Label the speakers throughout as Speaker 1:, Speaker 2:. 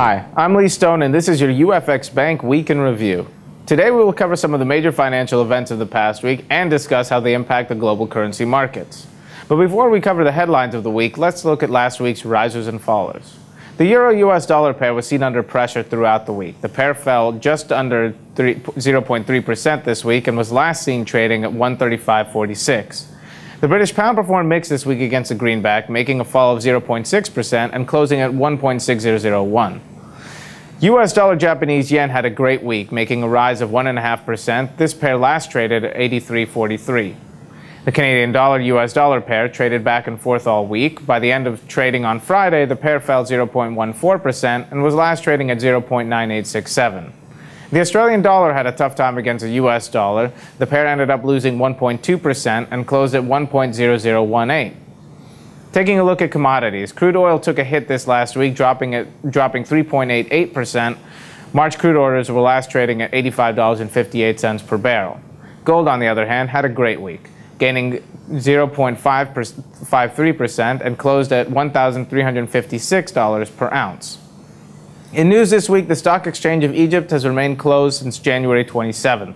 Speaker 1: Hi, I'm Lee Stone, and this is your UFXBank Week in Review. Today we will cover some of the major financial events of the past week and discuss how they impact the global currency markets. But before we cover the headlines of the week, let's look at last week's risers and fallers. The Euro-US dollar pair was seen under pressure throughout the week. The pair fell just under 0.3% this week and was last seen trading at 135.46. The British pound performed mixed this week against the greenback, making a fall of 0.6% and closing at 1.6001. US dollar Japanese yen had a great week, making a rise of 1.5%. This pair last traded at 83.43. The Canadian dollar-US dollar pair traded back and forth all week. By the end of trading on Friday, the pair fell 0.14% and was last trading at 0.9867. The Australian dollar had a tough time against the US dollar. The pair ended up losing 1.2% and closed at 1.0018. Taking a look at commodities, crude oil took a hit this last week, dropping 3.88%. March crude orders were last trading at $85.58 per barrel. Gold, on the other hand, had a great week, gaining 0.53% and closed at $1,356 per ounce. In news this week, the stock exchange of Egypt has remained closed since January 27th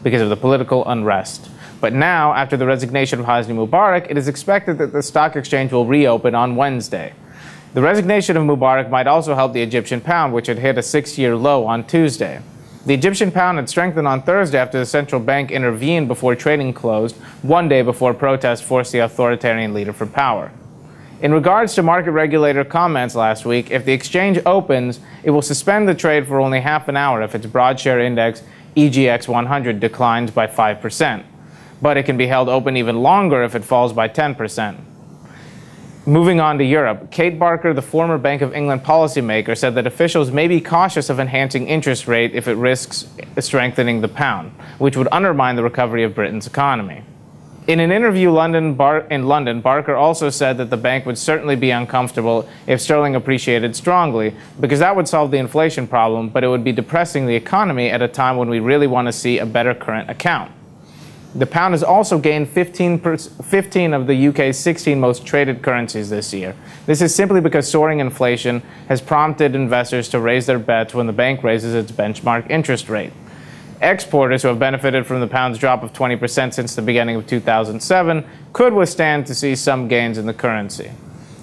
Speaker 1: because of the political unrest. But now, after the resignation of Hosni Mubarak, it is expected that the stock exchange will reopen on Wednesday. The resignation of Mubarak might also help the Egyptian pound, which had hit a 6-year low on Tuesday. The Egyptian pound had strengthened on Thursday after the central bank intervened before trading closed, one day before protests forced the authoritarian leader from power. In regards to market regulator comments last week, if the exchange opens, it will suspend the trade for only half an hour if its broad share index EGX 100 declines by 5%. But it can be held open even longer if it falls by 10%. Moving on to Europe, Kate Barker, the former Bank of England policymaker, said that officials may be cautious of enhancing interest rate if it risks strengthening the pound, which would undermine the recovery of Britain's economy. In an interview in London, Barker also said that the bank would certainly be uncomfortable if sterling appreciated strongly, because that would solve the inflation problem, but it would be depressing the economy at a time when we really want to see a better current account. The pound has also gained 15 of the UK's 16 most traded currencies this year. This is simply because soaring inflation has prompted investors to raise their bets when the bank raises its benchmark interest rate. Exporters who have benefited from the pound's drop of 20% since the beginning of 2007 could withstand to see some gains in the currency.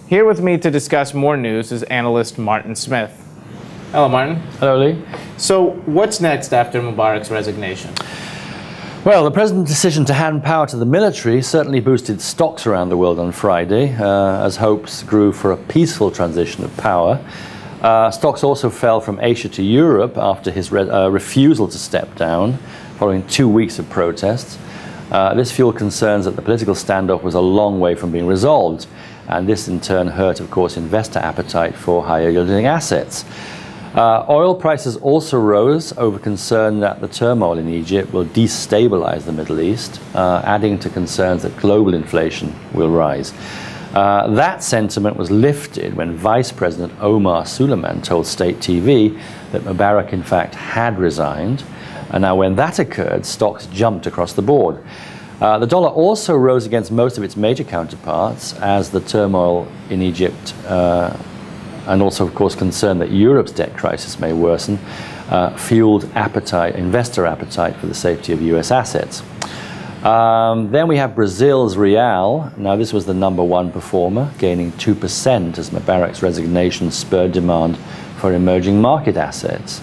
Speaker 1: Here with me to discuss more news is analyst Martin Smith. Hello, Martin.
Speaker 2: Hello, Lee.
Speaker 1: So what's next after Mubarak's resignation?
Speaker 2: Well, the president's decision to hand power to the military certainly boosted stocks around the world on Friday, as hopes grew for a peaceful transition of power. Stocks also fell from Asia to Europe after his refusal to step down, following 2 weeks of protests. This fueled concerns that the political standoff was a long way from being resolved, and this in turn hurt, of course, investor appetite for higher yielding assets. Oil prices also rose over concern that the turmoil in Egypt will destabilize the Middle East, adding to concerns that global inflation will rise. That sentiment was lifted when Vice President Omar Suleiman told State TV that Mubarak in fact had resigned. And now when that occurred, stocks jumped across the board. The dollar also rose against most of its major counterparts as the turmoil in Egypt and also, of course, concern that Europe's debt crisis may worsen, fueled investor appetite for the safety of US assets. Then we have Brazil's real. Now this was the #1 performer, gaining 2% as Mubarak's resignation spurred demand for emerging market assets.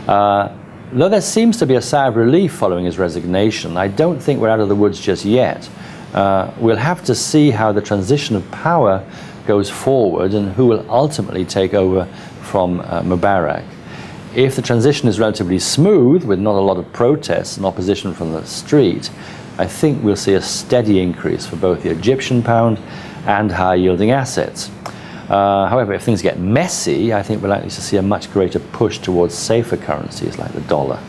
Speaker 2: Though there seems to be a sigh of relief following his resignation, I don't think we're out of the woods just yet. We'll have to see how the transition of power goes forward and who will ultimately take over from Mubarak. If the transition is relatively smooth, with not a lot of protests and opposition from the street, I think we'll see a steady increase for both the Egyptian pound and high-yielding assets. However, if things get messy, I think we're likely to see a much greater push towards safer currencies like the dollar.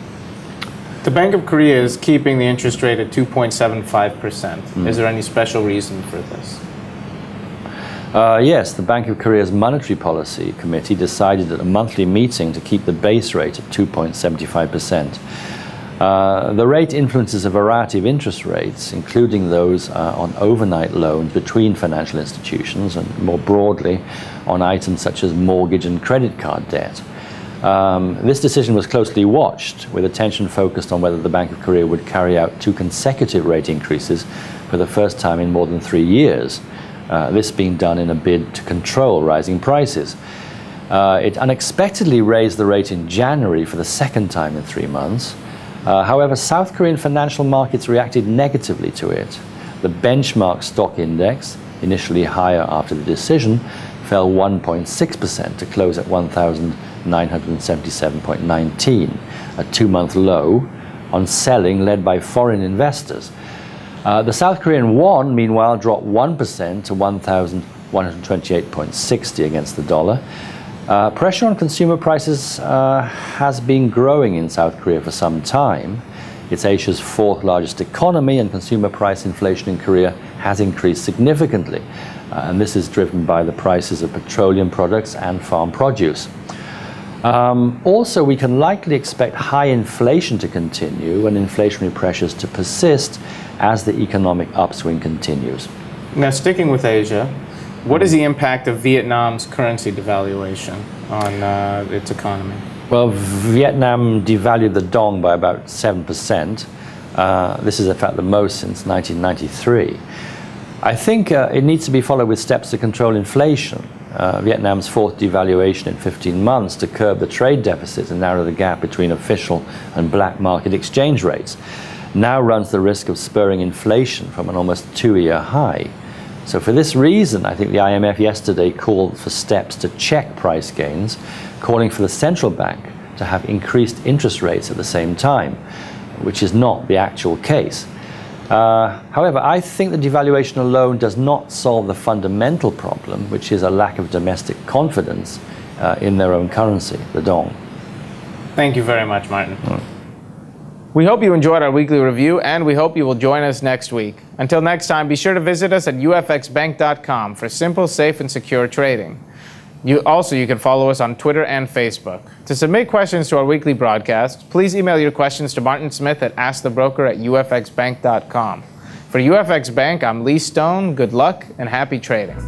Speaker 1: The Bank of Korea is keeping the interest rate at 2.75%. Is there any special reason for this?
Speaker 2: Yes, the Bank of Korea's Monetary Policy Committee decided at a monthly meeting to keep the base rate at 2.75%. The rate influences a variety of interest rates, including those on overnight loans between financial institutions and more broadly on items such as mortgage and credit card debt. This decision was closely watched, with attention focused on whether the Bank of Korea would carry out 2 consecutive rate increases for the first time in more than 3 years, this being done in a bid to control rising prices. It unexpectedly raised the rate in January for the second time in 3 months. However, South Korean financial markets reacted negatively to it. The benchmark stock index, initially higher after the decision, fell 1.6% to close at 1,977.19, a 2-month low on selling led by foreign investors. The South Korean won, meanwhile, dropped 1% to 1,128.60 against the dollar. Pressure on consumer prices has been growing in South Korea for some time. It's Asia's 4th largest economy, and consumer price inflation in Korea has increased significantly. And this is driven by the prices of petroleum products and farm produce. Also, we can likely expect high inflation to continue and inflationary pressures to persist as the economic upswing continues.
Speaker 1: Now, sticking with Asia, what is the impact of Vietnam's currency devaluation on its economy?
Speaker 2: Well, Vietnam devalued the dong by about 7%. This is, in fact, the most since 1993. I think it needs to be followed with steps to control inflation. Vietnam's 4th devaluation in 15 months to curb the trade deficit and narrow the gap between official and black market exchange rates now runs the risk of spurring inflation from an almost 2-year high. So for this reason, I think the IMF yesterday called for steps to check price gains, calling for the central bank to have increased interest rates at the same time, which is not the actual case. However, I think the devaluation alone does not solve the fundamental problem, which is a lack of domestic confidence in their own currency, the dong.
Speaker 1: Thank you very much, Martin. We hope you enjoyed our weekly review, and we hope you will join us next week. Until next time, be sure to visit us at UFXBank.com for simple, safe, and secure trading. You can follow us on Twitter and Facebook. To submit questions to our weekly broadcast, please email your questions to Martin Smith at askthebroker@UFXBank.com. For UFX Bank, I'm Lee Stone. Good luck and happy trading.